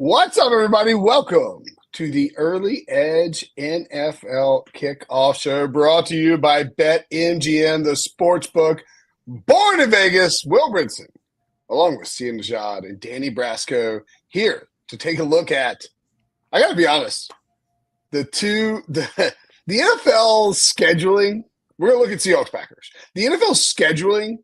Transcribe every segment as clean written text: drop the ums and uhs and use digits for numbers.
What's up, everybody? Welcome to the Early Edge NFL Kickoff Show, brought to you by BetMGM, the sports book. Born in Vegas, Will Brinson, along with Nejad and Danny Brasco, here to take a look at, I got to be honest, the NFL scheduling. We're going to look at Seahawks Packers. The NFL scheduling,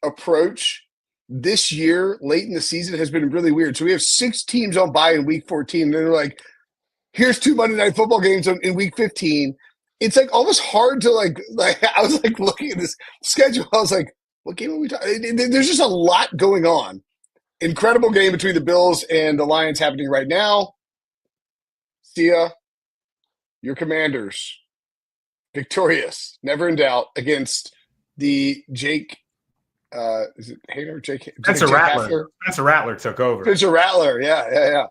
approach this year, late in the season, has been really weird. So we have 6 teams on bye in week 14. And they're like, here's 2 Monday Night Football games in week 15. It's almost hard to I was looking at this schedule. I was like, what game are we talking? There's just a lot going on. Incredible game between the Bills and the Lions happening right now. See ya. Your Commanders, victorious, never in doubt, against the Jake. Is it Hader? Jake? Spencer Rattler. Spencer Rattler took over. Spencer Rattler, yeah.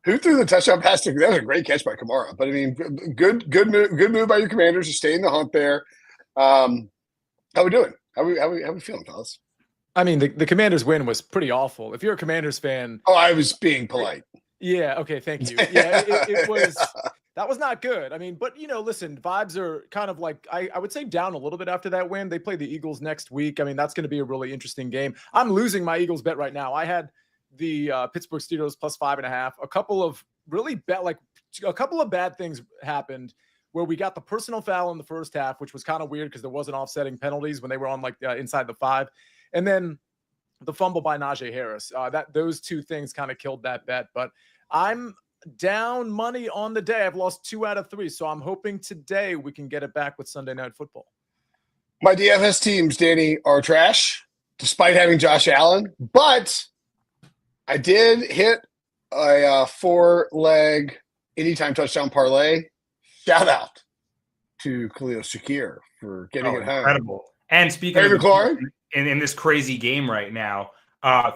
Who threw the touchdown pass to? That was a great catch by Kamara. But I mean, good move by your Commanders to stay in the hunt there. How we doing? How we feeling, fellas? I mean, the Commanders win was pretty awful. If you're a Commanders fan, I was being polite. Yeah. Okay. Thank you. Yeah, it was. That was not good. I mean, but, listen, vibes are kind of I would say down a little bit after that win. They play the Eagles next week. I mean, that's going to be a really interesting game. I'm losing my Eagles bet right now. I had the Pittsburgh Steelers plus 5.5. A couple of really a couple of bad things happened where we got the personal foul in the first half, which was kind of weird because there wasn't offsetting penalties when they were on inside the 5. And then the fumble by Najee Harris. Those 2 things kind of killed that bet. But I'm down money on the day. I've lost 2 out of 3, so I'm hoping today we can get it back with Sunday Night Football. My DFS teams, Danny, are trash, despite having Josh Allen. But I did hit a 4-leg anytime touchdown parlay. Shout out to Khalil Shakir for getting it home. Incredible. And speaking of in this crazy game right now,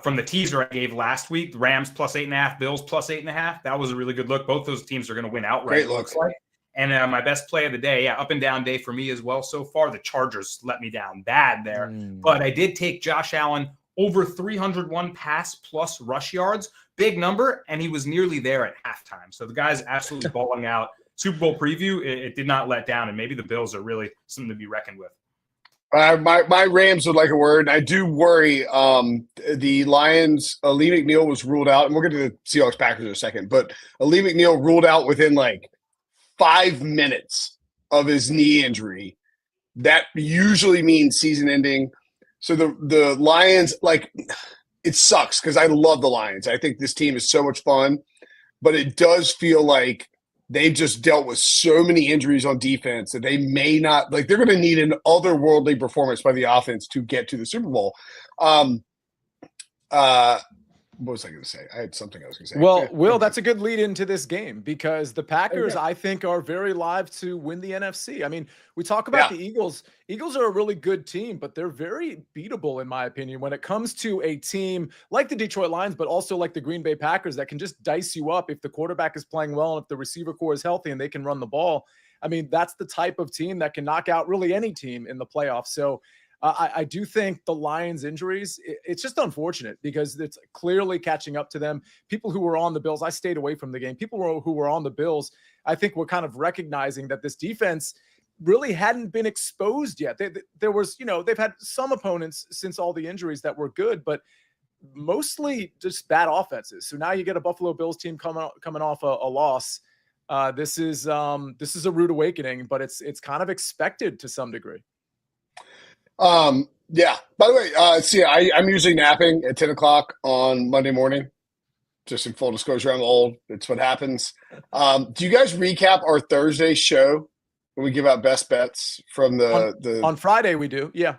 from the teaser I gave last week, the Rams plus 8.5, Bills plus 8.5. That was a really good look. Both those teams are going to win outright. Great looks like. And my best play of the day, up and down day for me as well so far. The Chargers let me down bad there. But I did take Josh Allen over 301 pass plus rush yards. Big number, and he was nearly there at halftime. So the guy's absolutely balling out. Super Bowl preview, it did not let down, and maybe the Bills are really something to be reckoned with. My Rams would like a word. I do worry. The Lions, Lee McNeil was ruled out, and we'll get to the Seahawks Packers in a second. But Lee McNeil ruled out within 5 minutes of his knee injury. That usually means season ending. So the Lions, it sucks because I love the Lions. I think this team is so much fun, but it does feel like they've just dealt with so many injuries on defense that they may not they're going to need an otherworldly performance by the offense to get to the Super Bowl. What was I going to say? I had something I was going to say. Well, Will, that's a good lead into this game because the Packers, I think, are very live to win the NFC. I mean, we talk about the Eagles. Eagles are a really good team, but they're very beatable, in my opinion, when it comes to a team like the Detroit Lions, but also like the Green Bay Packers that can just dice you up if the quarterback is playing well and if the receiver core is healthy and they can run the ball. I mean, that's the type of team that can knock out really any team in the playoffs. So I do think the Lions' injuries, it's just unfortunate because it's clearly catching up to them. People who were on the Bills, I stayed away from the game. People who were on the Bills, I think were kind of recognizing that this defense really hadn't been exposed yet. There was, they've had some opponents since all the injuries that were good, but mostly just bad offenses. So now you get a Buffalo Bills team coming off a loss. This is a rude awakening, but it's kind of expected to some degree. Yeah. By the way, I'm usually napping at 10 o'clock on Monday morning. Just in full disclosure, I'm old. It's what happens. Do you guys recap our Thursday show when we give out best bets from the on Friday? We do, yeah.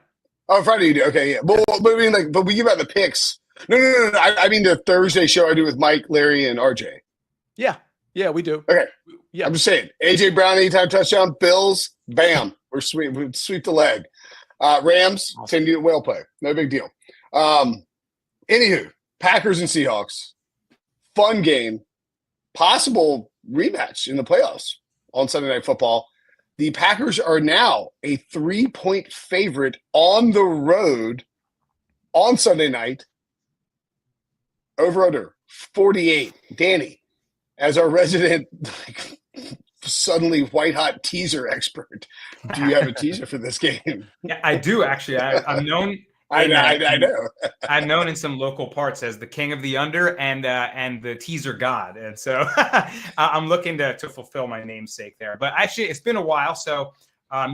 Oh, Friday you do. Okay, yeah. But I mean, but we give out the picks. No. I mean the Thursday show I do with Mike, Larry, and RJ. Yeah, we do. Okay. Yeah, I'm just saying. AJ Brown anytime touchdown. Bills, bam. We sweep the leg. Rams, awesome. 10 whale play. No big deal. Anywho, Packers and Seahawks. Fun game. Possible rematch in the playoffs on Sunday Night Football. The Packers are now a 3-point favorite on the road on Sunday night Over under 48. Danny, as our resident suddenly white hot teaser expert, do you have a teaser for this game? Yeah, I do actually. I'm known. I know. I'm known in some local parts as the king of the under and the teaser god, and so I'm looking to fulfill my namesake there. But actually, it's been a while, so I'm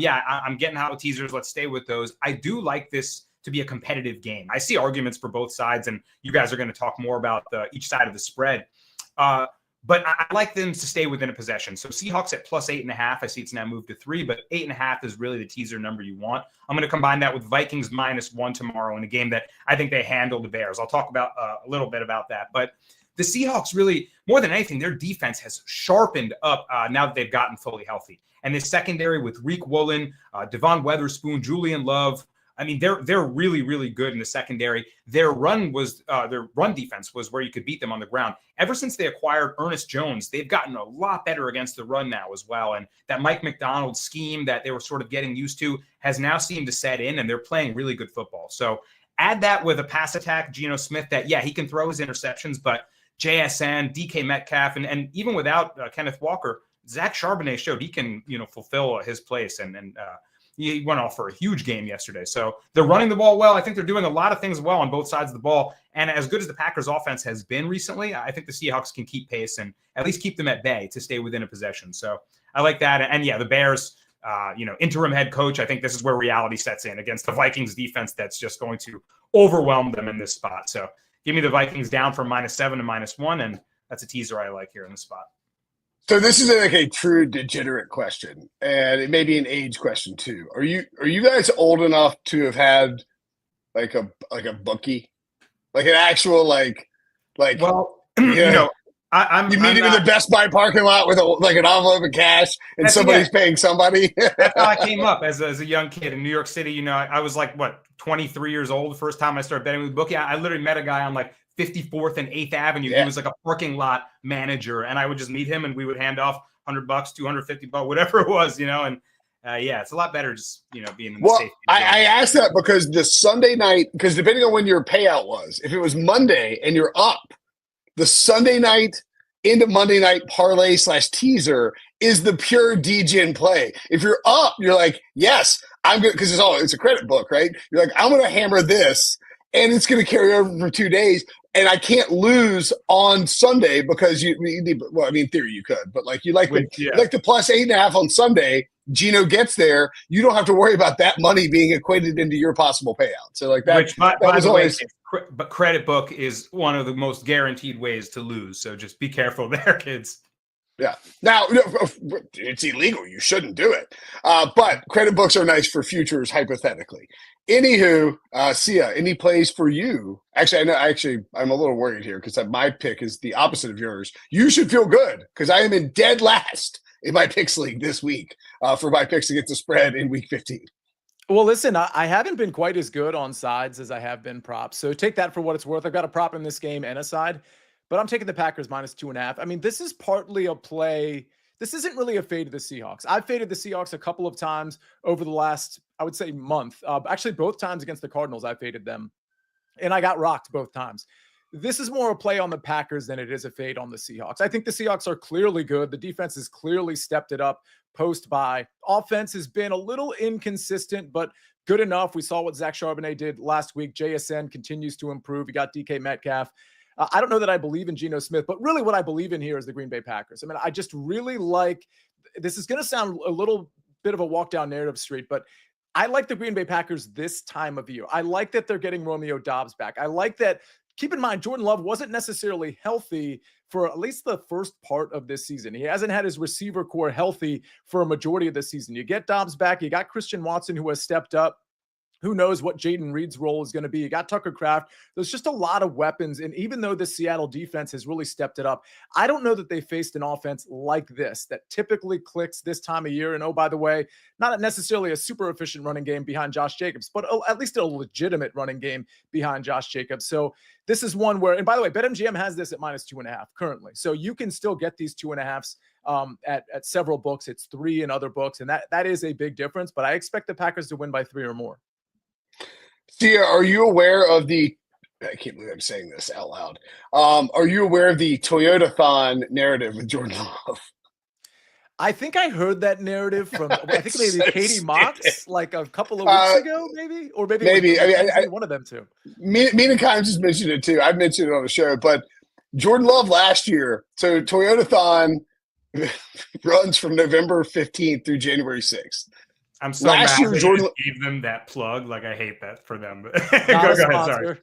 getting hot with teasers. Let's stay with those. I do like this to be a competitive game. I see arguments for both sides, and you guys are going to talk more about each side of the spread. But I like them to stay within a possession. So Seahawks at plus 8.5. I see it's now moved to 3, but 8.5 is really the teaser number you want. I'm going to combine that with Vikings -1 tomorrow in a game that I think they handle the Bears. I'll talk about a little bit about that. But the Seahawks really, more than anything, their defense has sharpened up now that they've gotten fully healthy. And this secondary with Reek Woolen, Devon Weatherspoon, Julian Love, I mean, they're really, really good in the secondary. Their run defense was where you could beat them on the ground. Ever since they acquired Ernest Jones, they've gotten a lot better against the run now as well. And that Mike McDonald scheme that they were sort of getting used to has now seemed to set in, and they're playing really good football. So add that with a pass attack, Geno Smith, that, yeah, he can throw his interceptions, but JSN, DK Metcalf, and even without Kenneth Walker, Zach Charbonnet showed he can, fulfill his place, and he went off for a huge game yesterday. So they're running the ball well. I think they're doing a lot of things well on both sides of the ball. And as good as the Packers offense has been recently, I think the Seahawks can keep pace and at least keep them at bay to stay within a possession. So I like that. And yeah, the Bears, interim head coach, I think this is where reality sets in against the Vikings defense that's just going to overwhelm them in this spot. So give me the Vikings down from -7 to -1. And that's a teaser I like here in the spot. So this is like a true degenerate question, and it may be an age question too. Are you guys old enough to have had like a bookie, like an actual like? Well, I'm you meet him in the Best Buy parking lot with an envelope of cash, and somebody's paying somebody. That's how I came up as a young kid in New York City. I was like 23 years old the first time I started betting with bookie. I literally met a guy on 54th and 8th Avenue. Yeah. He was like a parking lot manager, and I would just meet him and we would hand off $100, $250, whatever it was, and it's a lot better just, being in the safety. I asked that because the Sunday night, because depending on when your payout was, if it was Monday and you're up, the Sunday night into Monday night parlay / teaser is the pure DGen play. If you're up, you're like, yes, I'm good, because it's a credit book, right? You're like, I'm going to hammer this, and it's going to carry over for 2 days. And I can't lose on Sunday because in theory you could, but you like the plus 8.5 on Sunday. Geno gets there. You don't have to worry about that money being equated into your possible payout. So that, which, by the way, but credit book is one of the most guaranteed ways to lose. So just be careful there, kids. Yeah. Now, it's illegal. You shouldn't do it. But credit books are nice for futures, hypothetically. Anywho, Sia, any plays for you? Actually, I'm a little worried here because my pick is the opposite of yours. You should feel good because I am in dead last in my picks league this week for my picks against the spread in week 15. Well, listen, I haven't been quite as good on sides as I have been props. So take that for what it's worth. I've got a prop in this game and a side. But I'm taking the Packers -2.5. I mean, this is partly a play. This isn't really a fade of the Seahawks. I've faded the Seahawks a couple of times over the last, I would say, month. Actually, both times against the Cardinals, I faded them. And I got rocked both times. This is more a play on the Packers than it is a fade on the Seahawks. I think the Seahawks are clearly good. The defense has clearly stepped it up post-bye. Offense has been a little inconsistent, but good enough. We saw what Zach Charbonnet did last week. JSN continues to improve. You got DK Metcalf. I don't know that I believe in Geno Smith, but really what I believe in here is the Green Bay Packers. I mean, I just really like – this is going to sound a little bit of a walk down narrative street, but I like the Green Bay Packers this time of year. I like that they're getting Romeo Doubs back. I like that – keep in mind, Jordan Love wasn't necessarily healthy for at least the first part of this season. He hasn't had his receiver core healthy for a majority of the season. You get Doubs back. You got Christian Watson, who has stepped up. Who knows what Jaden Reed's role is going to be? You got Tucker Kraft. There's just a lot of weapons. And even though the Seattle defense has really stepped it up, I don't know that they faced an offense like this that typically clicks this time of year. And oh, by the way, not necessarily a super efficient running game behind Josh Jacobs, but at least a legitimate running game behind Josh Jacobs. So this is one where, and by the way, BetMGM has this at -2.5 currently. So you can still get these 2.5s at several books. It's 3 in other books. And that is a big difference, but I expect the Packers to win by 3 or more. Sia, are you aware of the I can't believe I'm saying this out loud. Are you aware of the Toyota-thon narrative with Jordan Love? I think I heard that narrative from, I think maybe so Katie stupid. Mox like a couple of weeks ago, maybe? Or maybe Maybe. it was Mackenzie, one of them two. Mina Kimes just mentioned it too. I've mentioned it on the show, but Jordan Love last year. So Toyota-thon runs from November 15th through January 6th. I'm so last mad year, they Jordan gave them that plug. Like, I hate that for them. Not a go ahead, sponsor. sorry.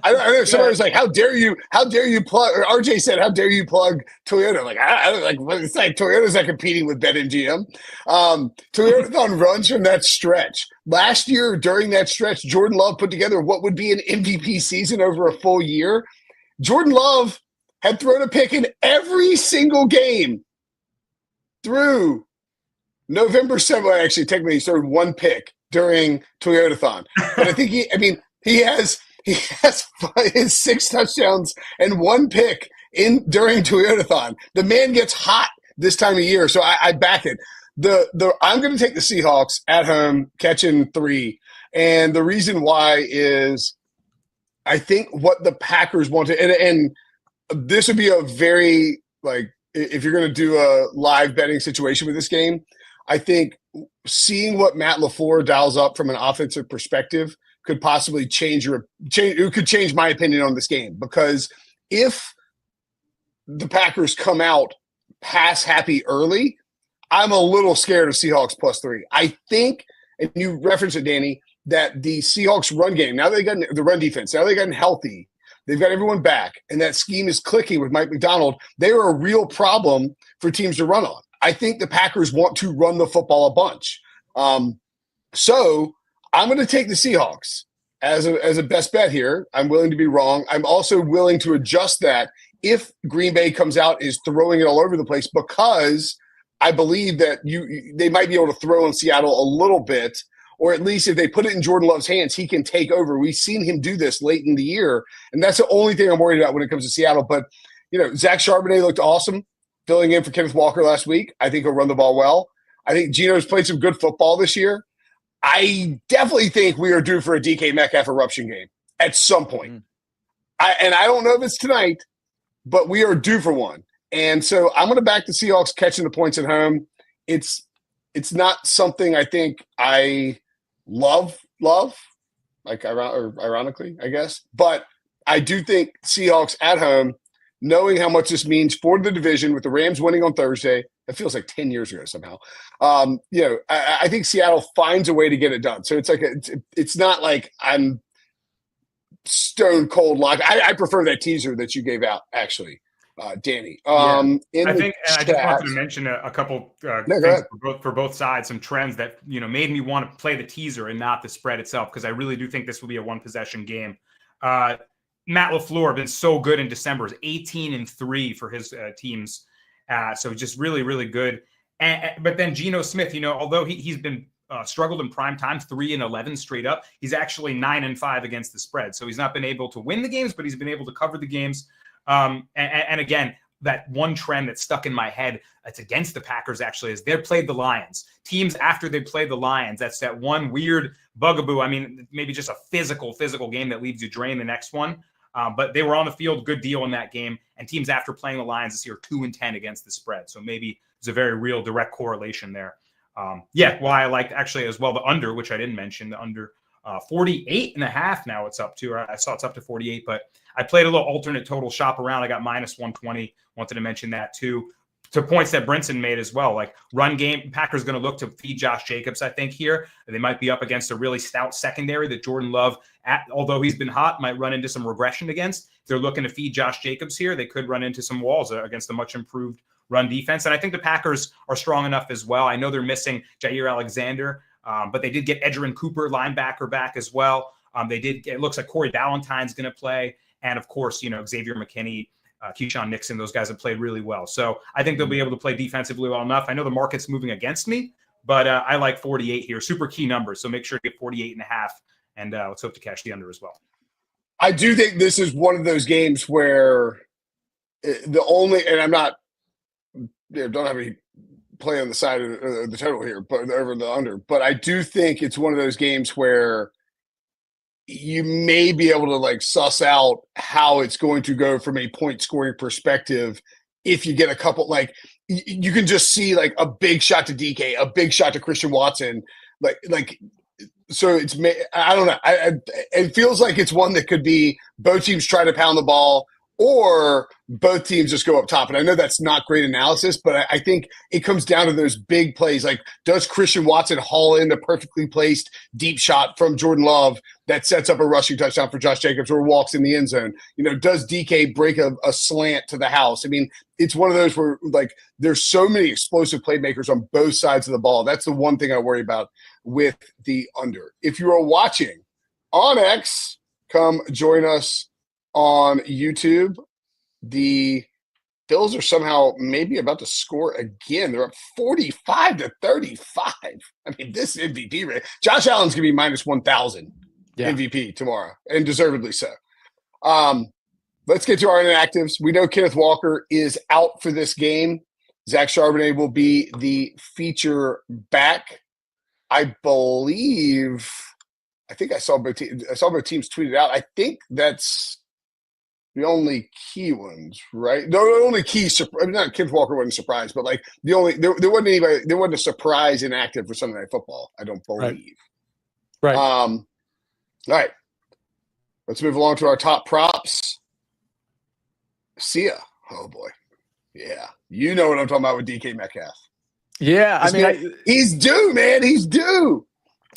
I know somebody was like, "How dare you plug?" Or RJ said, "How dare you plug Toyota?" Like, I don't like. It's like Toyota's not competing with BetMGM. Toyota-thon runs from that stretch. Last year, during that stretch, Jordan Love put together what would be an MVP season over a full year. Jordan Love had thrown a pick in every single game through November 7th. Actually, technically, he started one pick during Toyota-thon, but I think he has his 6 touchdowns and 1 pick during Toyota-thon. The man gets hot this time of year, so I back it. I'm going to take the Seahawks at home, catching 3, and the reason why is I think what the Packers want to, and this would be a very, like, if you're going to do a live betting situation with this game, I think seeing what Matt LaFleur dials up from an offensive perspective could possibly change my opinion on this game, because if the Packers come out pass happy early, I'm a little scared of Seahawks +3. I think, and you referenced it, Danny, that the Seahawks run game, now they've gotten the run defense, now they've gotten healthy, they've got everyone back, and that scheme is clicking with Mike McDonald. They are a real problem for teams to run on. I think the Packers want to run the football a bunch. So I'm going to take the Seahawks as a best bet here. I'm willing to be wrong. I'm also willing to adjust that if Green Bay comes out is throwing it all over the place, because I believe that they might be able to throw in Seattle a little bit, or at least if they put it in Jordan Love's hands, he can take over. We've seen him do this late in the year, and that's the only thing I'm worried about when it comes to Seattle. But, Zach Charbonnet looked awesome filling in for Kenneth Walker last week. I think he'll run the ball well. I think Geno's played some good football this year. I definitely think we are due for a DK Metcalf eruption game at some point. I don't know if it's tonight, but we are due for one. And so I'm going to back the Seahawks catching the points at home. It's not something I think I love, like ironically, I guess. But I do think Seahawks at home, knowing how much this means for the division with the Rams winning on Thursday, it feels like 10 years ago somehow. I think Seattle finds a way to get it done. So it's like it's not like I'm stone cold locked. I prefer that teaser that you gave out, actually, Danny. I just wanted to mention a couple things for both sides, some trends that made me want to play the teaser and not the spread itself, because I really do think this will be a 1-possession game. Matt LaFleur been so good in December, 18-3 for his teams. So just really, really good. But then Geno Smith, although he's been struggled in prime time, 3-11 straight up, he's actually 9-5 against the spread. So he's not been able to win the games, but he's been able to cover the games. And again, that one trend that's stuck in my head, that's against the Packers actually, is they've played the Lions. Teams after they play the Lions, that's that one weird bugaboo. I mean, maybe just a physical game that leaves you drained the next one. But they were on the field, good deal in that game. And teams after playing the Lions this year, 2-10 against the spread. So maybe there's a very real direct correlation there. Why I liked actually as well the under, which I didn't mention, the under 48.5 now it's up to. I saw it's up to 48, but I played a little alternate total shop around. I got -120. Wanted to mention that too. To points that Brinson made as well, like run game, Packers going to look to feed Josh Jacobs, I think, here. They might be up against a really stout secondary that Jordan Love, although he's been hot, might run into some regression against. If they're looking to feed Josh Jacobs here, they could run into some walls against a much improved run defense. And I think the Packers are strong enough as well. I know they're missing Jair Alexander, but they did get Edgerrin Cooper, linebacker, back as well. It looks like Corey Ballantyne's going to play. And of course, Xavier McKinney, Keyshawn Nixon, those guys have played really well. So I think they'll be able to play defensively well enough. I know the market's moving against me, but I like 48 here. Super key numbers. So make sure to get 48.5, and let's hope to cash the under as well. I do think this is one of those games where and I'm not, don't have any play on the side of the total here, but over the under. But I do think it's one of those games where you may be able to like suss out how it's going to go from a point scoring perspective. If you get a couple, like you can just see like a big shot to DK, a big shot to Christian Watson, so I don't know. It feels like it's one that could be both teams try to pound the ball or both teams just go up top. And I know that's not great analysis, but I think it comes down to those big plays. Like, does Christian Watson haul in the perfectly placed deep shot from Jordan Love that sets up a rushing touchdown for Josh Jacobs or walks in the end zone? Does DK break a slant to the house? I mean, it's one of those where, like, there's so many explosive playmakers on both sides of the ball. That's the one thing I worry about with the under. If you are watching on X, come join us on YouTube. The Bills are somehow maybe about to score again. They're up 45-35. I mean, this MVP rate. Josh Allen's going to be minus 1,000 MVP tomorrow, and deservedly so. Let's get to our inactives. We know Kenneth Walker is out for this game. Zach Charbonnet will be the feature back. I think I saw both teams tweet it out. I think that's the only key ones, right? The only key, not Kenneth Walker wasn't surprised, but like there wasn't anybody, there wasn't a surprise inactive for Sunday Night Football, I don't believe. Right. All right. Let's move along to our top props. Sia. Oh boy. Yeah. You know what I'm talking about with DK Metcalf. Yeah. He's due, man. He's due.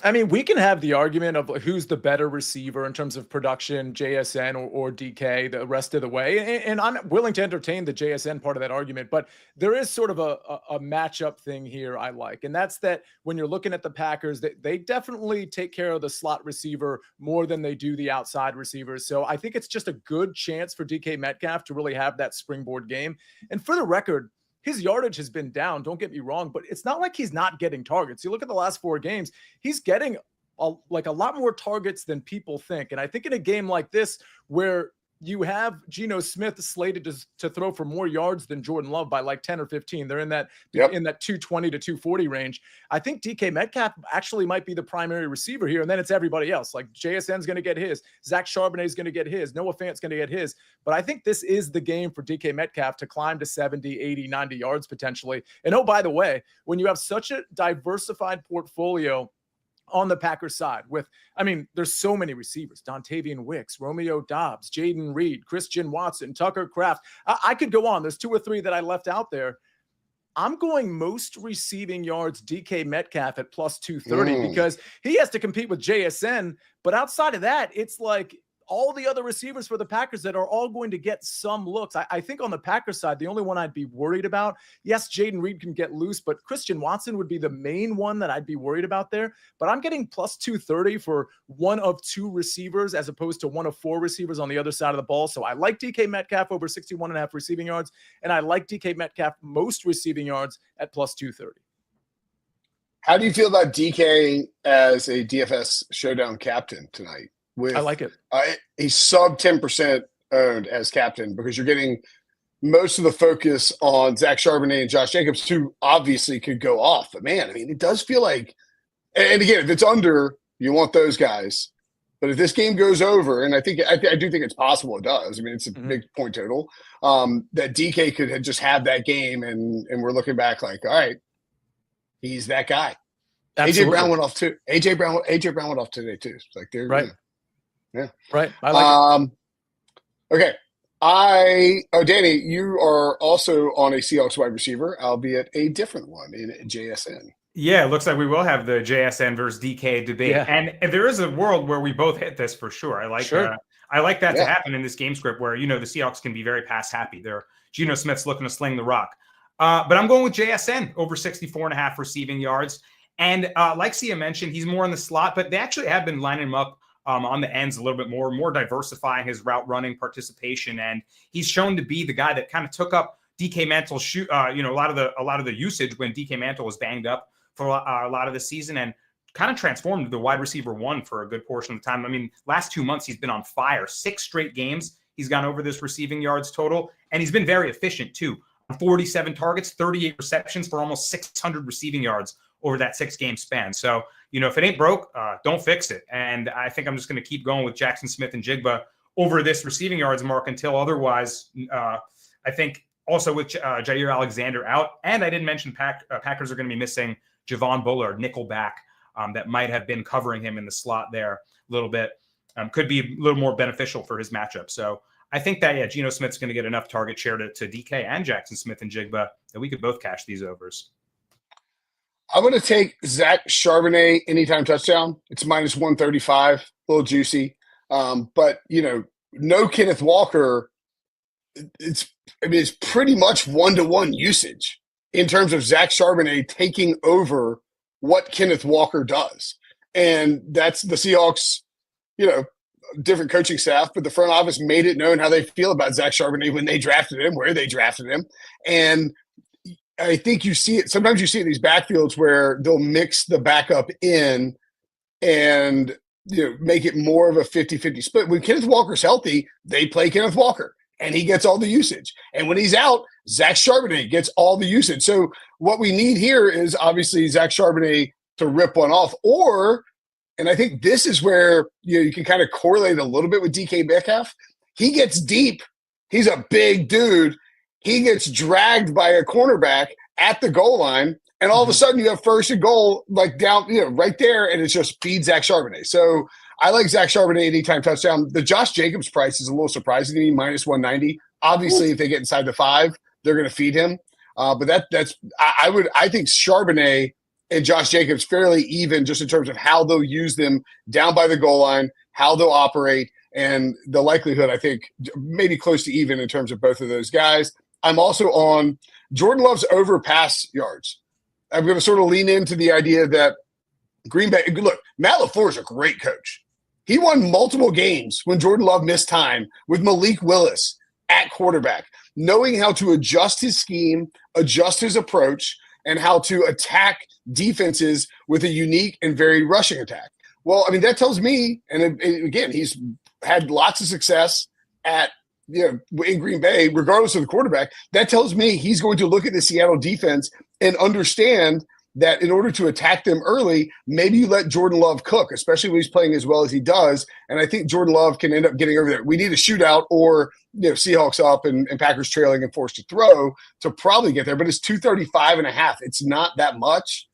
I mean, we can have the argument of who's the better receiver in terms of production, JSN or DK, the rest of the way. And I'm willing to entertain the JSN part of that argument, but there is sort of a matchup thing here I like. And that's that when you're looking at the Packers, they definitely take care of the slot receiver more than they do the outside receivers. So I think it's just a good chance for DK Metcalf to really have that springboard game. And for the record, his yardage has been down, don't get me wrong, but it's not like he's not getting targets. You look at the last 4 games, he's getting a lot more targets than people think. And I think in a game like this where you have Geno Smith slated to throw for more yards than Jordan Love by like 10 or 15. They're in that 220 to 240 range. I think DK Metcalf actually might be the primary receiver here. And then it's everybody else. Like JSN's going to get his. Zach Charbonnet is going to get his. Noah Fant's going to get his. But I think this is the game for DK Metcalf to climb to 70, 80, 90 yards potentially. And oh, by the way, when you have such a diversified portfolio on the Packers side there's so many receivers, Dontavian Wicks, Romeo Doubs, Jaden Reed, Christian Watson, Tucker Kraft. I could go on. There's 2 or 3 that I left out there. I'm going most receiving yards DK Metcalf at plus 230 because he has to compete with JSN. But outside of that, it's like all the other receivers for the Packers that are all going to get some looks. I think on the Packers side, the only one I'd be worried about, yes, Jaden Reed can get loose, but Christian Watson would be the main one that I'd be worried about there. But I'm getting plus 230 for one of 2 receivers as opposed to one of 4 receivers on the other side of the ball. So I like DK Metcalf over 61.5 receiving yards, and I like DK Metcalf most receiving yards at plus 230. How do you feel about DK as a DFS showdown captain tonight? I like it. He's sub 10% owned as captain because you're getting most of the focus on Zach Charbonnet and Josh Jacobs, who obviously could go off. But man, I mean, it does feel like, and again, if it's under, you want those guys. But if this game goes over, and I do think it's possible it does. I mean, it's a big point total. That DK could just have that game, and we're looking back like, all right, he's that guy. Absolutely. AJ Brown went off too. AJ Brown went off today too. It's like they're right. Yeah. Right. I like it. Okay. Danny, you are also on a Seahawks wide receiver, albeit a different one in JSN. Yeah, it looks like we will have the JSN versus DK debate. Yeah. And there is a world where we both hit this for sure. I like that to happen in this game script where, the Seahawks can be very pass happy. Geno Smith's looking to sling the rock. But I'm going with JSN over 64.5 receiving yards. And like Sia mentioned, he's more in the slot, but they actually have been lining him up on the ends a little bit more diversifying his route running participation. And he's shown to be the guy that kind of took up DK Mantle's a lot of the usage when DK Mantle was banged up for a lot of the season and kind of transformed the wide receiver 1 for a good portion of the time. I mean, last 2 months, he's been on fire. 6 straight games, he's gone over this receiving yards total, and he's been very efficient too. 47 targets, 38 receptions for almost 600 receiving yards over that 6-game span. So, if it ain't broke, don't fix it. And I think I'm just going to keep going with Jackson Smith and Jigba over this receiving yards mark until otherwise. I think also with Jair Alexander out, and I didn't mention Packers are going to be missing Javon Bullard, nickel back, that might have been covering him in the slot there a little bit. Could be a little more beneficial for his matchup. So I think that, Geno Smith's going to get enough target share to DK and Jackson Smith and Jigba that we could both cash these overs. I'm going to take Zach Charbonnet anytime touchdown. It's minus 135, a little juicy. But, no Kenneth Walker. It's pretty much 1-to-1 usage in terms of Zach Charbonnet taking over what Kenneth Walker does. And that's the Seahawks, different coaching staff, but the front office made it known how they feel about Zach Charbonnet when they drafted him, where they drafted him. And I think you see it. Sometimes you see in these backfields where they'll mix the backup in and make it more of a 50-50 split. When Kenneth Walker's healthy, they play Kenneth Walker and he gets all the usage. And when he's out, Zach Charbonnet gets all the usage. So what we need here is obviously Zach Charbonnet to rip one off, and I think this is where you can kind of correlate a little bit with DK Metcalf. He gets deep. He's a big dude. He gets dragged by a cornerback at the goal line, and all of a sudden you have first and goal down, right there, and it's just feed Zach Charbonnet. So I like Zach Charbonnet anytime touchdown. The Josh Jacobs price is a little surprising to me, minus 190. Obviously, if they get inside the 5, they're going to feed him. But I think Charbonnet and Josh Jacobs fairly even just in terms of how they'll use them down by the goal line, how they'll operate, and the likelihood, I think, maybe close to even in terms of both of those guys. I'm also on Jordan Love's over pass yards. I'm going to sort of lean into the idea that Green Bay – look, Matt LaFleur is a great coach. He won multiple games when Jordan Love missed time with Malik Willis at quarterback, knowing how to adjust his scheme, adjust his approach, and how to attack defenses with a unique and very rushing attack. Well, that tells me, and again, he's had lots of success in Green Bay, regardless of the quarterback. That tells me he's going to look at the Seattle defense and understand that in order to attack them early, maybe you let Jordan Love cook, especially when he's playing as well as he does. And I think Jordan Love can end up getting over there. We need a shootout or Seahawks up and Packers trailing and forced to throw to probably get there. But it's 235.5. It's not that much.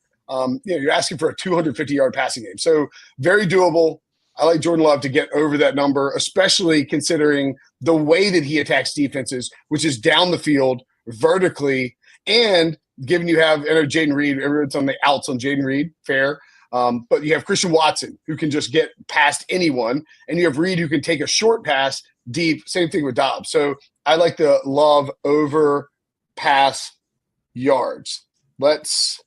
You're asking for a 250-yard passing game. So very doable. I like Jordan Love to get over that number, especially considering the way that he attacks defenses, which is down the field, vertically, and given you have Jaden Reed, everyone's on the outs on Jaden Reed, fair. But you have Christian Watson, who can just get past anyone, and you have Reed, who can take a short pass deep. Same thing with Dobbs. So I like the Love over pass yards. Let's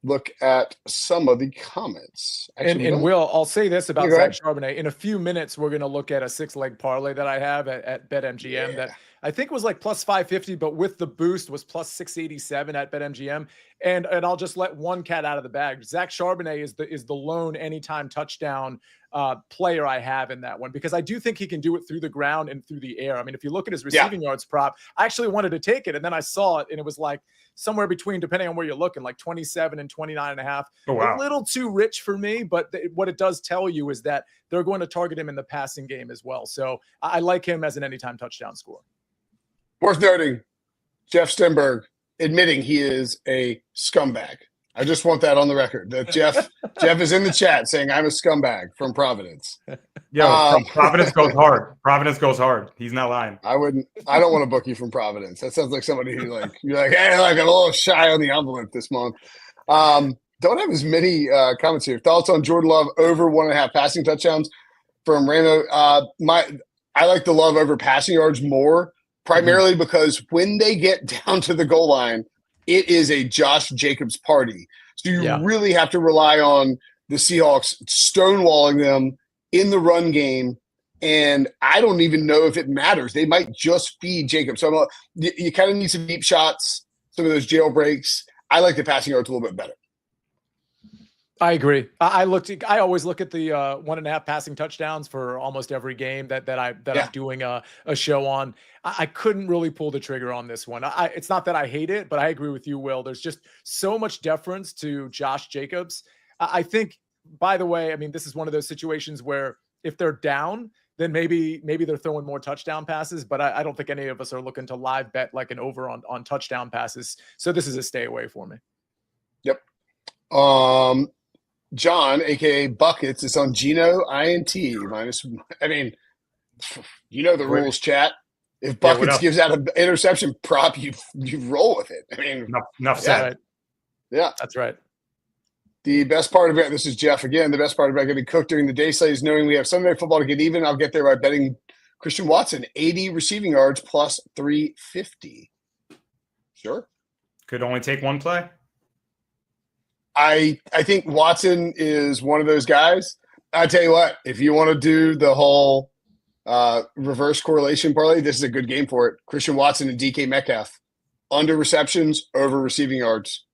look at some of the comments. Actually, and Will, I'll say this about Zach Charbonnet. In a few minutes, we're going to look at a 6-leg parlay that I have at BetMGM that I think was like plus 550, but with the boost was plus 687 at BetMGM. And I'll just let one cat out of the bag. Zach Charbonnet is the lone anytime touchdown player I have in that one, because I do think he can do it through the ground and through the air. If you look at his receiving yards prop, I actually wanted to take it, and then I saw it, and it was like somewhere between, depending on where you're looking, like 27 and 29.5. Oh, wow. A little too rich for me, but what it does tell you is that they're going to target him in the passing game as well. So I like him as an anytime touchdown scorer. Worth noting, Jeff Stenberg admitting he is a scumbag. I just want that on the record. That Jeff is in the chat saying I'm a scumbag from Providence. Providence goes hard. Providence goes hard. He's not lying. I don't want to book you from Providence. That sounds like somebody who you're like, hey, I'm a little shy on the envelope this month. Don't have as many comments here. Thoughts on Jordan Love over 1.5 passing touchdowns from Ramo? I like the Love over passing yards more, primarily because when they get down to the goal line, it is a Josh Jacobs party. So you really have to rely on the Seahawks stonewalling them in the run game. And I don't even know if it matters. They might just feed Jacobs. So you kind of need some deep shots, some of those jailbreaks. I like the passing yards a little bit better. I agree. I always look at the 1.5 passing touchdowns for almost every game that I'm doing a show on. I couldn't really pull the trigger on this one. It's not that I hate it, but I agree with you, Will. There's just so much deference to Josh Jacobs. I think by the way, I mean, this is one of those situations where if they're down, then maybe they're throwing more touchdown passes, but I don't think any of us are looking to live bet like an over on touchdown passes. So this is a stay away for me. Yep. John, aka Buckets, is on Geno INT minus. I mean, you know the rules, chat. If Buckets gives out an interception prop, you roll with it. I mean, enough said. Right. Yeah, that's right. The best part of it, this is Jeff again, the best part about getting cooked during the day slate is knowing we have Sunday Night Football to get even. I'll get there by betting Christian Watson, 80 receiving yards plus 350. Sure. Could only take one play. I think Watson is one of those guys. I tell you what, if you want to do the whole reverse correlation parlay, this is a good game for it. Christian Watson and DK Metcalf, under receptions, over receiving yards.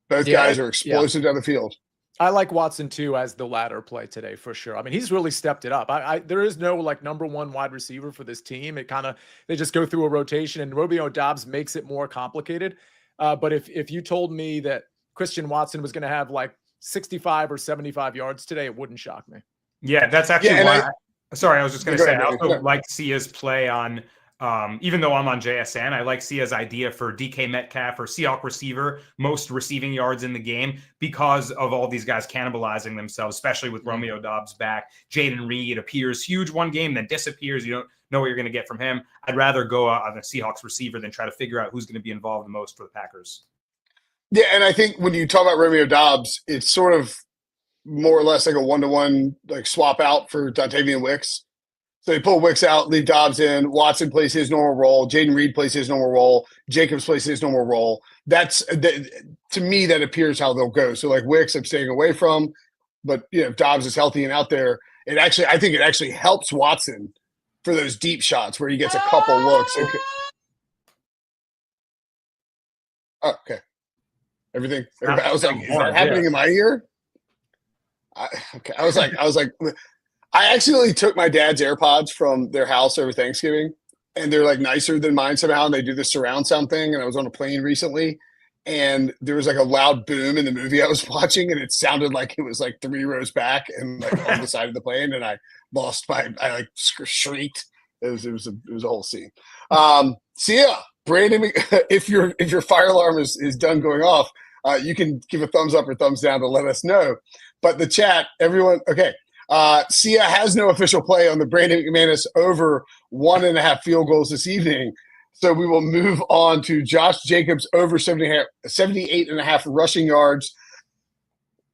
Both guys are explosive down the field. I like Watson too as the latter play today for sure. I mean, he's really stepped it up. There is no like number one wide receiver for this team. They just go through a rotation, and Romeo Doubs makes it more complicated. But if you told me that Christian Watson was going to have like 65 or 75 yards today, it wouldn't shock me. Yeah, that's actually why. I was just going to say, I also like Sia's play on, even though I'm on JSN, I like Sia's idea for DK Metcalf or Seahawks receiver, most receiving yards in the game, because of all these guys cannibalizing themselves, especially with Romeo Doubs back. Jaden Reed appears huge one game, then disappears. You don't know what you're going to get from him. I'd rather go on a Seahawks receiver than try to figure out who's going to be involved the most for the Packers. Yeah, and I think when you talk about Romeo Doubs, it's sort of more or less like a one-to-one like swap out for Dontavian Wicks. So they pull Wicks out, leave Doubs in. Watson plays his normal role. Jaden Reed plays his normal role. Jacobs plays his normal role. To me, that appears how they'll go. So like Wicks, I'm staying away from, but if Doubs is healthy and out there, I think it actually helps Watson for those deep shots where he gets a couple looks. Okay. Oh, okay. Everything. I was like, is that happening in my ear? I was like, I accidentally took my dad's AirPods from their house over Thanksgiving, and they're like nicer than mine somehow. And they do this surround sound thing. And I was on a plane recently, and there was like a loud boom in the movie I was watching, and it sounded like it was like 3 rows back and like on the side of the plane. And I like shrieked. It was a whole scene. So yeah, Brandon, if your fire alarm is done going off, you can give a thumbs up or thumbs down to let us know. But the chat, everyone, okay. Sia has no official play on the Brandon McManus over 1.5 field goals this evening. So we will move on to Josh Jacobs over 78.5 rushing yards.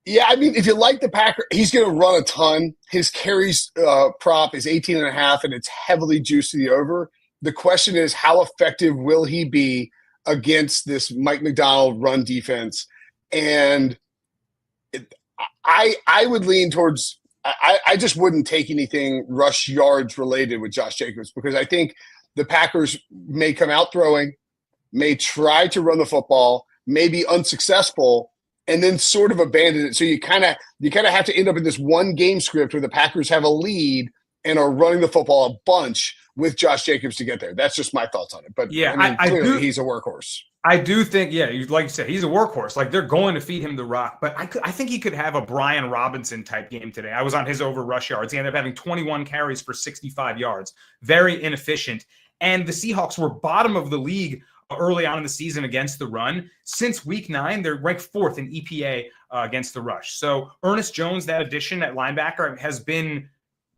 Yeah, I mean, if you like the Packer, he's going to run a ton. His carries prop is 18.5, and it's heavily juiced to the over. The question is, how effective will he be against this Mike McDonald run defense? And I would lean towards I just wouldn't take anything rush yards related with Josh Jacobs, because I think the Packers may come out throwing, may try to run the football, may be unsuccessful, and then sort of abandon it. So you kind of have to end up in this one game script where the Packers have a lead and are running the football a bunch with Josh Jacobs to get there. That's just my thoughts on it. But yeah, I mean, clearly he's a workhorse. I do think, like you said, he's a workhorse. Like, they're going to feed him the rock. But I think he could have a Brian Robinson type game today. I was on his over rush yards. He ended up having 21 carries for 65 yards. Very inefficient. And the Seahawks were bottom of the league early on in the season against the run. Since week 9, they're ranked 4th in EPA against the rush. So Ernest Jones, that addition at linebacker, has been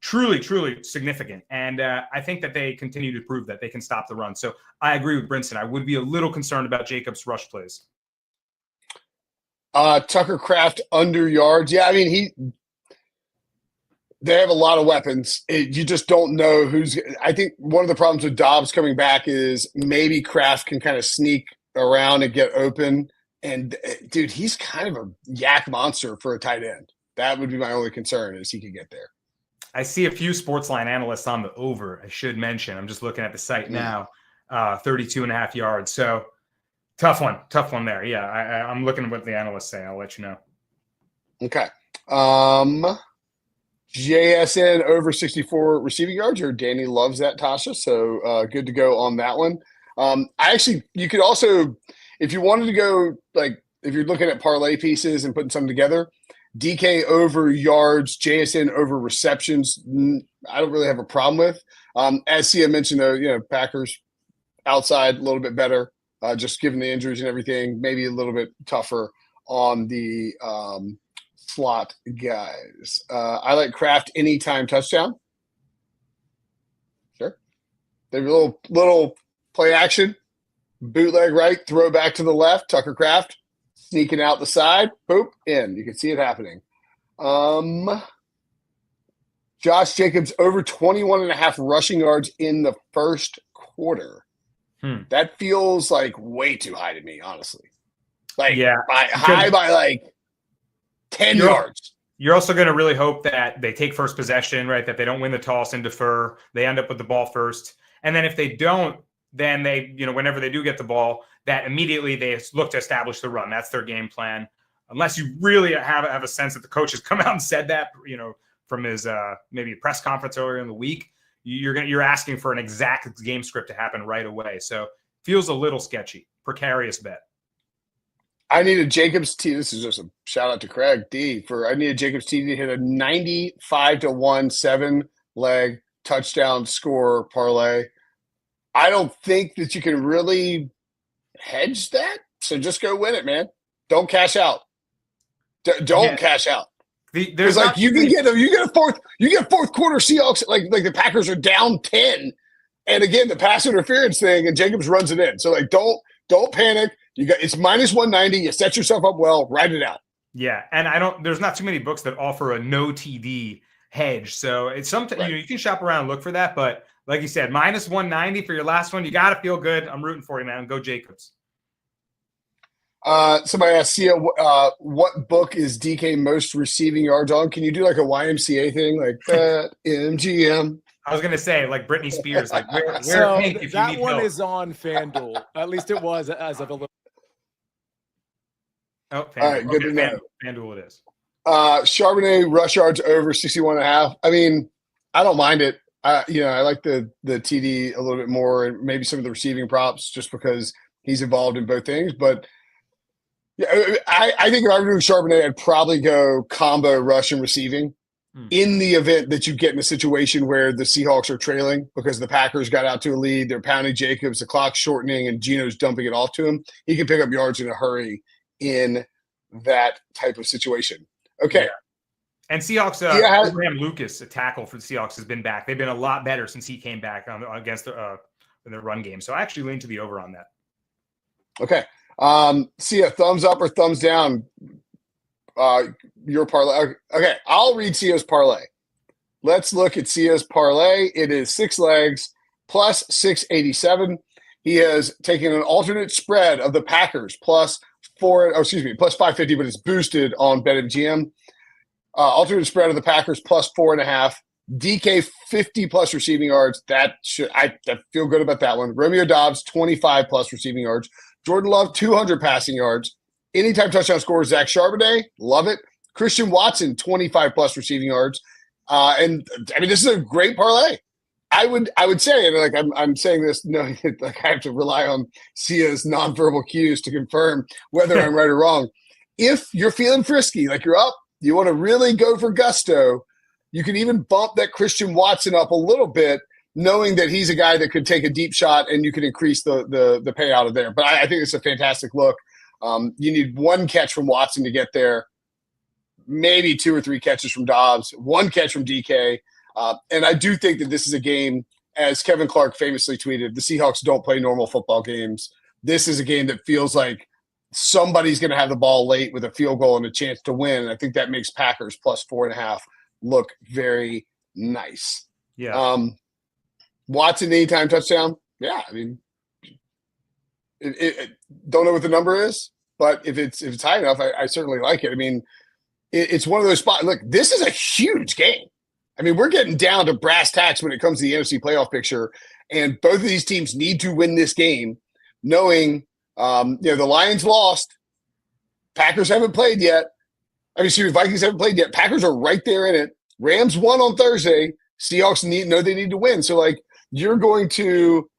truly, truly significant. And I think that they continue to prove that they can stop the run. So I agree with Brinson. I would be a little concerned about Jacobs' rush plays. Tucker Kraft under yards. Yeah, I mean, they have a lot of weapons. You just don't know who's – I think one of the problems with Doubs coming back is maybe Kraft can kind of sneak around and get open. And, dude, he's kind of a yak monster for a tight end. That would be my only concern, is he could get there. I see a few SportsLine analysts on the over, I should mention. I'm just looking at the site now, 32.5 yards. So tough one there. Yeah, I'm looking at what the analysts say. I'll let you know. Okay. JSN over 64 receiving yards, or Danny loves that, Tasha. So good to go on that one. You could also, if you wanted to go, like, if you're looking at parlay pieces and putting something together, DK over yards, JSN over receptions. I don't really have a problem with. As Sia mentioned, though, Packers outside a little bit better, just given the injuries and everything. Maybe a little bit tougher on the slot guys. I like Kraft anytime touchdown. Sure. They have a little play action, bootleg right, throw back to the left. Tucker Kraft sneaking out the side, boop, in. You can see it happening. Josh Jacobs over 21.5 rushing yards in the first quarter. That feels like way too high to me, honestly. High by like 10 yards. You're also going to really hope that they take first possession, right? That they don't win the toss and defer. They end up with the ball first. And then if they don't, then they, whenever they do get the ball, that immediately they look to establish the run. That's their game plan. Unless you really have a sense that the coach has come out and said that, from his maybe a press conference earlier in the week, you're asking for an exact game script to happen right away. So feels a little sketchy. Precarious bet. I needed Jacobs T. This is just a shout out to Craig D. I needed Jacobs T to hit a 95-1 7-leg touchdown score parlay. I don't think that you can really hedge that. So just go win it, man. Don't cash out. Don't cash out. There's you get a fourth quarter Seahawks like the Packers are down 10, and again the pass interference thing, and Jacobs runs it in. So don't panic. It's minus 190. You set yourself up well. Ride it out. Yeah, and there's not too many books that offer a no TD hedge. So it's something you can shop around and look for that. But like you said, minus 190 for your last one. You got to feel good. I'm rooting for you, man. Go Jacobs. Somebody asked Sia, what book is DK most receiving yards on? Can you do like a YMCA thing, like MGM? I was gonna say like Britney Spears, like where so Pink if that you need one help. is on FanDuel. At least it was as of a little. Oh, FanDuel. All right, good to know. FanDuel it is. Charbonnet rush yards over 61.5. I mean, I don't mind it. I like the TD a little bit more, and maybe some of the receiving props just because he's involved in both things. But yeah, I think if I were doing Charbonnet, I'd probably go combo rush and receiving in the event that you get in a situation where the Seahawks are trailing because the Packers got out to a lead. They're pounding Jacobs, the clock's shortening, and Geno's dumping it off to him. He can pick up yards in a hurry in that type of situation. Okay. Yeah. And Seahawks, Abraham Lucas, a tackle for the Seahawks, has been back. They've been a lot better since he came back against the run game. So I actually lean to the over on that. Okay. See a thumbs up or thumbs down. Your parlay. Okay, I'll read Sia's parlay. Let's look at Sia's parlay. It is 6 legs plus 687. He has taken an alternate spread of the Packers plus 550, but it's boosted on BetMGM. Alternate spread of the Packers plus 4.5. DK 50 plus receiving yards. I feel good about that one. Romeo Doubs 25 plus receiving yards. Jordan Love 200 passing yards. Anytime touchdown scorer, Zach Charbonnet, love it. Christian Watson 25 plus receiving yards. And I mean, this is a great parlay. I would say, and like I'm saying this, no, like I have to rely on Sia's nonverbal cues to confirm whether I'm right or wrong. If you're feeling frisky, like you're up, you want to really go for gusto, you can even bump that Christian Watson up a little bit, knowing that he's a guy that could take a deep shot and you can increase the payout of there. But I think it's a fantastic look. You need one catch from Watson to get there, maybe 2 or 3 catches from Dobbs, 1 catch from DK. And I do think that this is a game, as Kevin Clark famously tweeted, the Seahawks don't play normal football games. This is a game that feels like somebody's going to have the ball late with a field goal and a chance to win. And I think that makes Packers plus 4.5 look very nice. Yeah. Watson anytime touchdown. Yeah. I mean, don't know what the number is, but if it's high enough, I certainly like it. I mean, it's one of those spots. Look, this is a huge game. I mean, we're getting down to brass tacks when it comes to the NFC playoff picture, and both of these teams need to win this game, knowing the Lions lost, Packers haven't played yet. Vikings haven't played yet. Packers are right there in it. Rams won on Thursday. Seahawks know they need to win. So like you're going to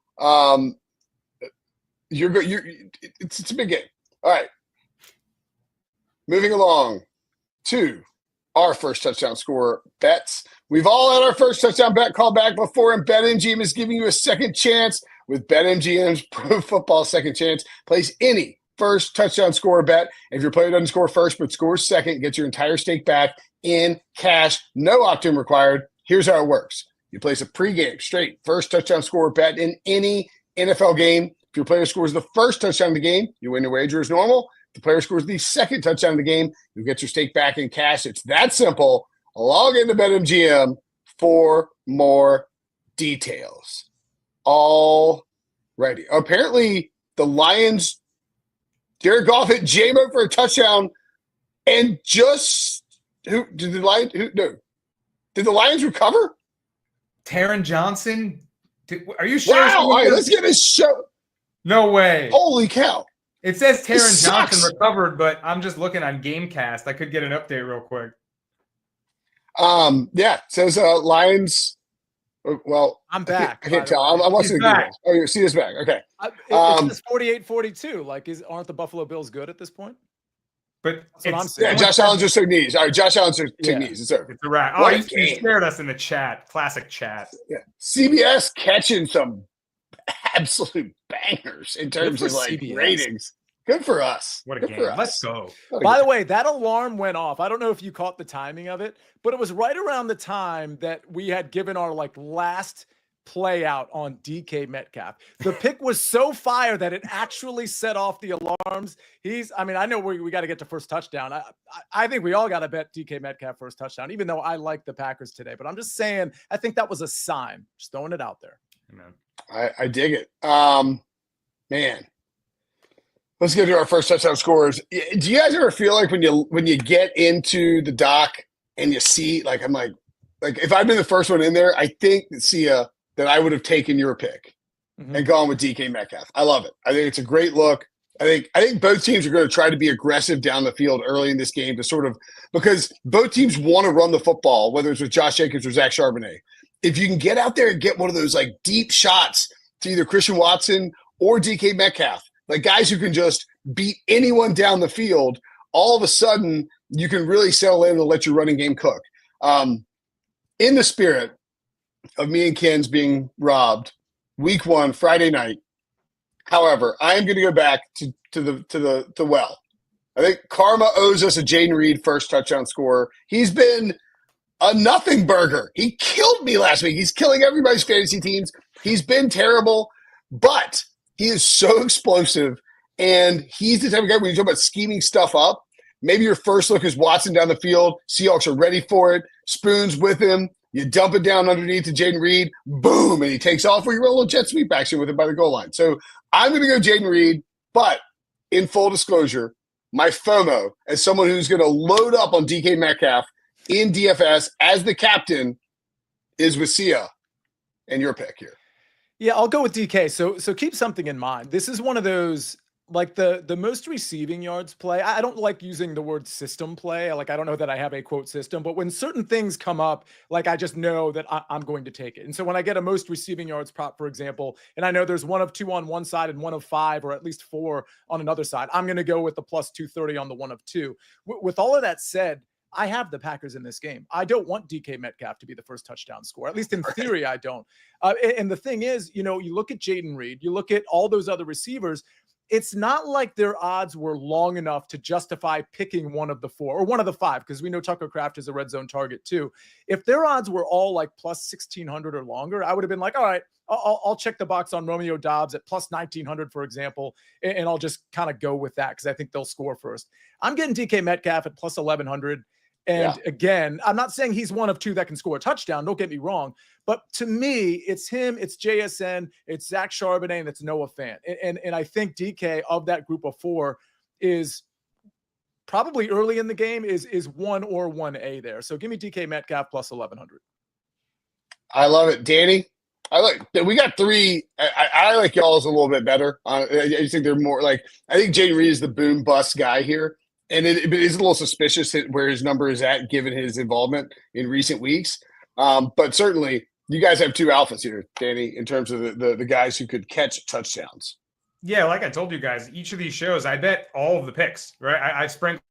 it's a big game. All right. Moving along to our first touchdown scorer bets. We've all had our first touchdown bet called back before, and BetMGM is giving you a second chance with BetMGM's Pro Football Second Chance. Place any first touchdown scorer bet. If your player doesn't score first but scores second, get your entire stake back in cash. No opt-in required. Here's how it works. You place a pregame straight first touchdown scorer bet in any NFL game. If your player scores the first touchdown of the game, you win your wager as normal. If the player scores the second touchdown of the game, you get your stake back in cash. It's that simple. Log into BetMGM for more details. All righty. Apparently, the Lions, Jared Goff hit J-Mo for a touchdown, and just did the Lions recover? Taron Johnson? Are you sure? Wow! All right, let's get this show. No way. Holy cow. It says Taron Johnson recovered, but I'm just looking on Gamecast. I could get an update real quick. Yeah, it says Lions. Well, I'm back. I can't tell. I'm watching the Googles. Oh, you see this back. Okay. It's 48-42. Like, aren't the Buffalo Bills good at this point? But yeah, Josh Allen just took knees. All right, Josh Allen took knees. It's over. It's a wrap. Oh, you scared us in the chat. Classic chat. Yeah. CBS catching some absolute bangers in terms of like CBS ratings. Good for us. What a game. Let's go. By the way, that alarm went off. I don't know if you caught the timing of it, but it was right around the time that we had given our like last play out on DK Metcalf. The pick was so fire that it actually set off the alarms. I know we got to get to first touchdown. I think we all got to bet DK Metcalf first touchdown, even though I like the Packers today. But I'm just saying, I think that was a sign. Just throwing it out there. Amen. I dig it. Man. Let's get to our first touchdown scorers. Do you guys ever feel like when you get into the doc and you see, like, I'm like if I'd been the first one in there, I think that I would have taken your pick and gone with DK Metcalf. I love it. I think it's a great look. I think both teams are going to try to be aggressive down the field early in this game to sort of, because both teams want to run the football, whether it's with Josh Jacobs or Zach Charbonnet. If you can get out there and get one of those like deep shots to either Christian Watson or DK Metcalf, like guys who can just beat anyone down the field, all of a sudden you can really settle in and let your running game cook. In the spirit of me and Ken's being robbed, week 1, Friday night. However, I am going to go back to the well. I think karma owes us a Jaden Reed first touchdown scorer. He's been a nothing burger. He killed me last week. He's killing everybody's fantasy teams. He's been terrible, but he is so explosive, and he's the type of guy when you talk about scheming stuff up, maybe your first look is Watson down the field. Seahawks are ready for it. Spoon's with him. You dump it down underneath to Jaden Reed. Boom, and he takes off, or you roll a jet sweep action with him by the goal line. So I'm going to go Jaden Reed, but in full disclosure, my FOMO as someone who's going to load up on DK Metcalf in DFS as the captain is with Sia and your pick here. Yeah, I'll go with DK. So keep something in mind. This is one of those, like the most receiving yards play. I don't like using the word system play. Like, I don't know that I have a quote system, but when certain things come up, like I just know that I'm going to take it. And so when I get a most receiving yards prop, for example, and I know there's 1 of 2 on one side and 1 of 5, or at least 4 on another side, I'm going to go with the plus 230 on the 1 of 2. With all of that said, I have the Packers in this game. I don't want DK Metcalf to be the first touchdown scorer. At least in theory, I don't. And the thing is, you look at Jaden Reed, you look at all those other receivers, it's not like their odds were long enough to justify picking 1 of the 4 or 1 of the 5, because we know Tucker Kraft is a red zone target too. If their odds were all like plus 1,600 or longer, I would have been like, all right, I'll check the box on Romeo Doubs at plus 1,900, for example, and I'll just kind of go with that because I think they'll score first. I'm getting DK Metcalf at plus 1,100. And again, I'm not saying he's 1 of 2 that can score a touchdown. Don't get me wrong. But to me, it's him, it's JSN, it's Zach Charbonnet, and it's Noah Fant. And I think DK of that group of 4 is probably early in the game is 1 or 1A there. So give me DK Metcalf plus 1,100. I love it. Danny, we got 3. I like y'all's a little bit better. I think they're more like, I think Jaden Reed is the boom bust guy here. And it is a little suspicious where his number is at, given his involvement in recent weeks. But certainly, you guys have 2 alphas here, Danny, in terms of the guys who could catch touchdowns. Yeah, like I told you guys, each of these shows, I bet all of the picks, right? I sprinkled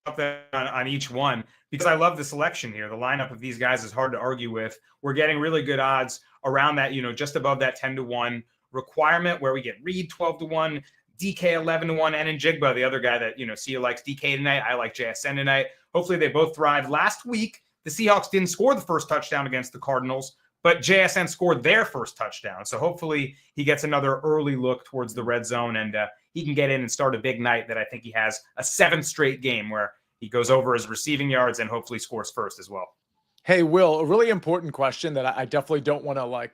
on each one because I love the selection here. The lineup of these guys is hard to argue with. We're getting really good odds around that, just above that 10-1 requirement where we get Reed 12-1, DK 11-1, and Njigba, the other guy that, Sia likes DK tonight. I like JSN tonight. Hopefully they both thrive. Last week, the Seahawks didn't score the first touchdown against the Cardinals, but JSN scored their first touchdown. So hopefully he gets another early look towards the red zone and he can get in and start a big night that I think he has a 7th straight game where he goes over his receiving yards and hopefully scores first as well. Hey, Will, a really important question that I definitely don't want to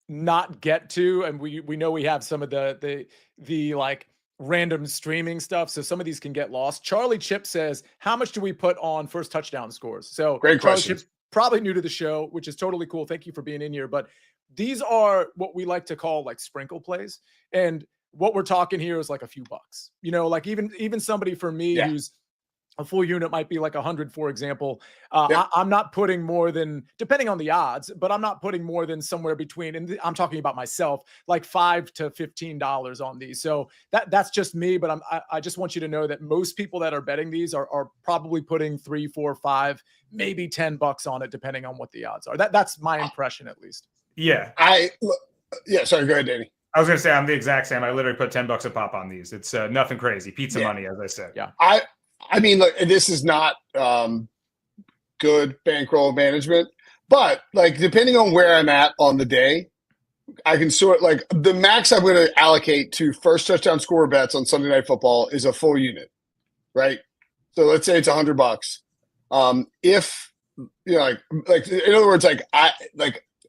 not get to. And we know we have some of the random streaming stuff. So some of these can get lost. Charlie Chip says, how much do we put on first touchdown scores? So great Charlie question. Chip's probably new to the show, which is totally cool. Thank you for being in here. But these are what we like to call sprinkle plays. And what we're talking here is a few bucks, even somebody for me who's a full unit might be $100, for example. I'm not putting more than, depending on the odds, but I'm not putting more than somewhere between, and I'm talking about myself, $5 to $15 on these. So that's just me, but I just want you to know that most people that are betting these are probably putting $3, $4, $5, maybe $10 on it, depending on what the odds are. That's my impression, at least. Yeah. Sorry, go ahead, Danny. I was going to say I'm the exact same. I literally put $10 a pop on these. It's nothing crazy. Pizza money, as I said. Yeah. I mean, look, this is not good bankroll management, but depending on where I'm at on the day, I can the max I'm going to allocate to first touchdown scorer bets on Sunday Night Football is a full unit, right? So let's say it's $100. If in other words,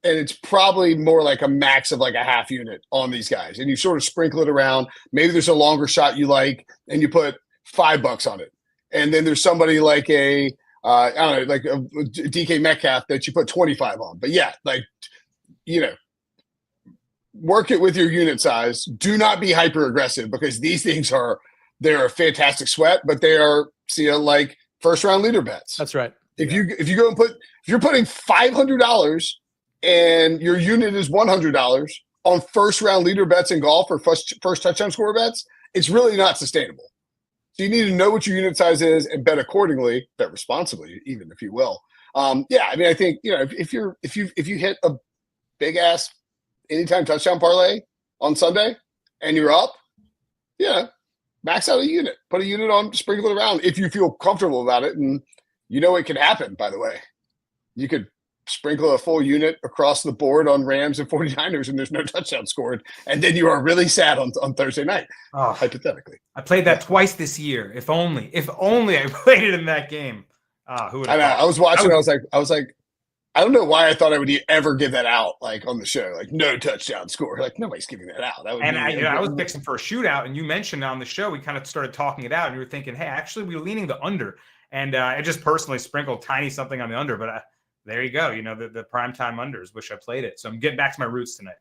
and it's probably more a max of a half unit on these guys, and you sort of sprinkle it around. Maybe there's a longer shot you like, and you put $5 on it. And then there's somebody a DK Metcalf that you put 25 on. But yeah, work it with your unit size. Do not be hyper aggressive because these things they're a fantastic sweat, but they are first round leader bets. That's right. If you go and if you're putting $500 and your unit is $100 on first round leader bets in golf or first touchdown scorer bets, it's really not sustainable. So you need to know what your unit size is and bet accordingly, bet responsibly, even if you will. I mean, I think if you hit a big ass anytime touchdown parlay on Sunday and you're up, max out a unit, put a unit on, sprinkle it around if you feel comfortable about it, and it can happen. By the way, you could sprinkle a full unit across the board on Rams and 49ers and there's no touchdown scored, and then you are really sad on Thursday night, hypothetically. I played that twice this year. If only I played it in that game. Who would have thought? I was watching. I was like, I don't know why I thought I would ever give that out on the show, no touchdown score. Nobody's giving that out. I was fixing for a shootout, and you mentioned on the show, we kind of started talking it out, and you were thinking, hey, actually we were leaning the under, and I just personally sprinkled tiny something on the under, but there you go. The primetime unders. Wish I played it. So I'm getting back to my roots tonight.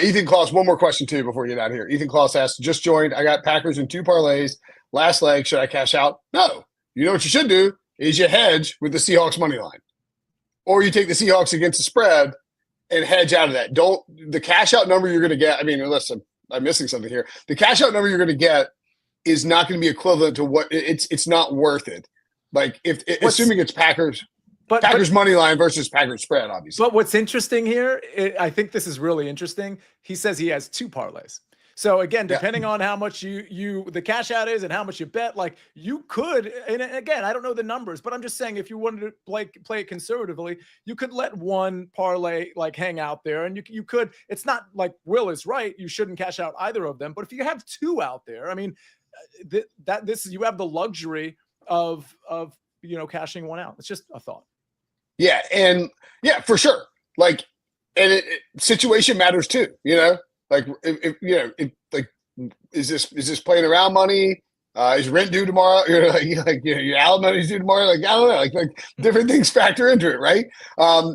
Ethan Claus, one more question too before we get out of here. Ethan Claus asks, just joined. I got Packers in 2 parlays. Last leg, should I cash out? No. You know what you should do is you hedge with the Seahawks money line. Or you take the Seahawks against the spread and hedge out of that. The cash out number you're going to get, I mean, listen, I'm missing something here. The cash out number you're going to get is not going to be equivalent to what it's not worth it. Assuming it's Packers money line versus Packers spread, obviously. But what's interesting here, I think this is really interesting. He says he has 2 parlays. So again, depending on how much the cash out is and how much you bet, you could, and again, I don't know the numbers, but I'm just saying if you wanted to play it conservatively, you could let one parlay hang out there, and you could. It's not like Will is right. You shouldn't cash out either of them. But if you have 2 out there, I mean, you have the luxury of cashing one out. It's just a thought. Yeah, and for sure. Situation matters too. Is this playing around money? Is rent due tomorrow? Your alimony's due tomorrow. I don't know. Different things factor into it, right?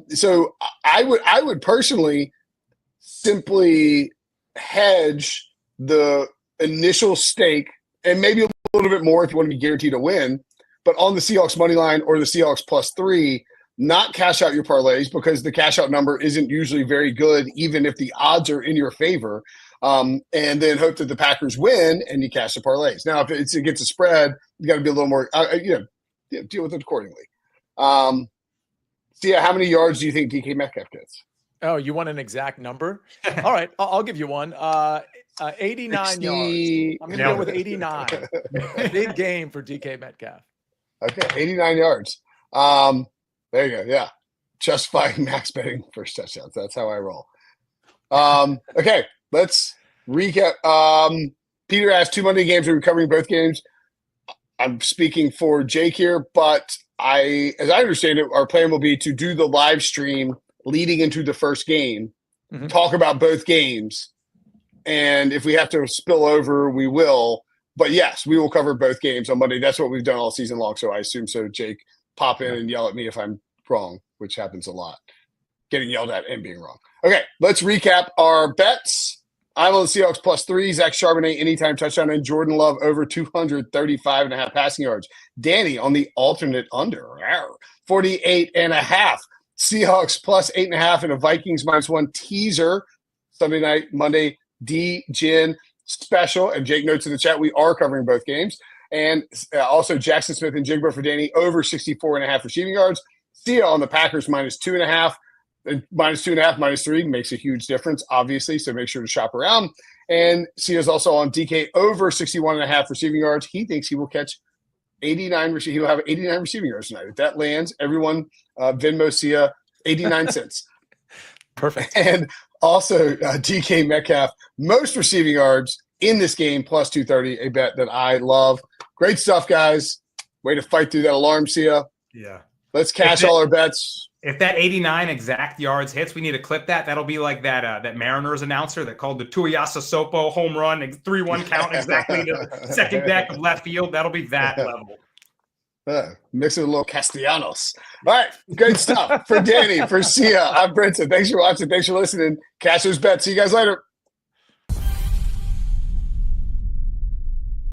So I would personally simply hedge the initial stake and maybe a little bit more if you want to be guaranteed a win, but on the Seahawks money line or the Seahawks +3. Not cash out your parlays because the cash out number isn't usually very good, even if the odds are in your favor. and then hope that the Packers win, and you cash the parlays. Now, if it's against a spread, you got to be a little more, deal with it accordingly. So yeah, how many yards do you think DK Metcalf gets? Oh, you want an exact number? All right, I'll give you one. 89 60. yards. I'm going to go with 89. Big game for DK Metcalf. Okay, 89 yards. There you go. Yeah, justifying max betting first touchdowns. That's how I roll. Okay, let's recap. Peter asked 2 Monday games. Are we covering both games? I'm speaking for Jake here, but as I understand it, our plan will be to do the live stream leading into the first game, talk about both games, and if we have to spill over, we will. But yes, we will cover both games on Monday. That's what we've done all season long, so I assume so. Jake, pop in and yell at me if I'm wrong, which happens a lot. Getting yelled at and being wrong. Okay, let's recap our bets. I'm on the Seahawks +3, Zach Charbonnet anytime touchdown, and Jordan Love over 235.5 passing yards. Danny on the alternate under, 48.5. Seahawks +8.5 and a Vikings -1 teaser. Sunday night, Monday, D-Gin special. And Jake notes in the chat, we are covering both games. And also Jackson Smith and Jigba for Danny over 64.5 receiving yards. Sia on the Packers -2.5. And -2.5, -3 makes a huge difference, obviously. So make sure to shop around. And Sia's also on DK over 61.5 receiving yards. He thinks he will catch 89. He will have 89 receiving yards tonight. If that lands, everyone Venmo Sia 89 cents. Perfect. And also DK Metcalf most receiving yards in this game +230, a bet that I love. Great stuff, guys. Way to fight through that alarm, Sia. Yeah. Let's cash all our bets. If that 89 exact yards hits, we need to clip that. That'll be like that Mariners announcer that called the Tuiasa Sopo home run, 3-1 count exactly to the second deck of left field. That'll be that level. Mix it with a little Castellanos. All right, great stuff. For Danny, for Sia, I'm Brinson. Thanks for watching. Thanks for listening. Cash those bets. See you guys later.